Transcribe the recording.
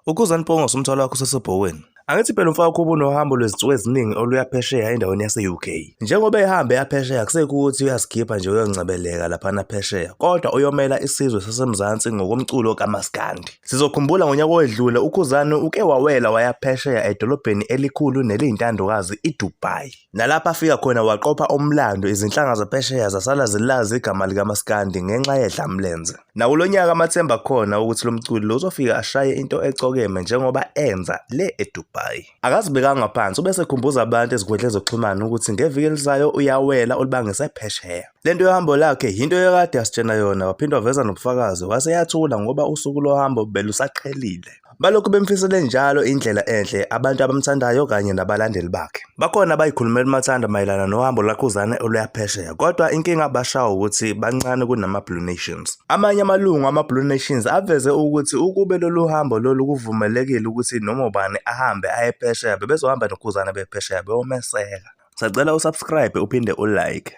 Ukhuzani umthwalo wakho usesebhokweni. Angithi phela umfaka kuba unohambo lwezinsuku eziningi oluya phesheya endaweni yase-UK. Njengoba ehamba eya phesheya kusekho ukuthi uyaskipha nje uyoncebeleka laphana phesheya, kodwa uyomela isizwe sasemzansi ngokomculo kamaskandi. Sizokhumbula ngonyaka owedlule uKhuzani uke wawela waya phesheya edolobheni elikhulu neliyintandokazi iDubai. Nalapha afika khona waqopha umlando, izinhlanga zaphesheya zasala zilazi igama likamaskandi ngenxa yedlamlenze. Nakulo nyaka amathemba khona ukuthi lo mculi lo uzofika ashaye into ecokeme njengoba enza le eDubai. Akazibekanga phansi ubese ekhumbuza abantu ezinkundleni zokuxhumana ukuthi ngeviki elizayo uyawela olubangise phesheya. Lento yohambo lakhe into ekade asitshena yona, waphinde waveza nobufakazi wase yathula ngoba usuku lohambo belusaqhelile. Balokhu bemfisele njalo indlela enhle abantu abamthandayo kanye nabalandeli bakhe. Bakhona abayikhulumela umathanda mayelana nohambo lwaKhuzani oluya phesheya, kodwa inkinga abashawo ukuthi bancane kunama-Blue Nations. Amanye amalungu ama-Blue Nations aveze ukuthi ukube lolu hambo lolu kuvumelekile ukuthi noma ubani ahambe aye phesheya, bebezohamba noKhuzani bephesheya beyomeseka. Sacela usubscribe uphinde ulike.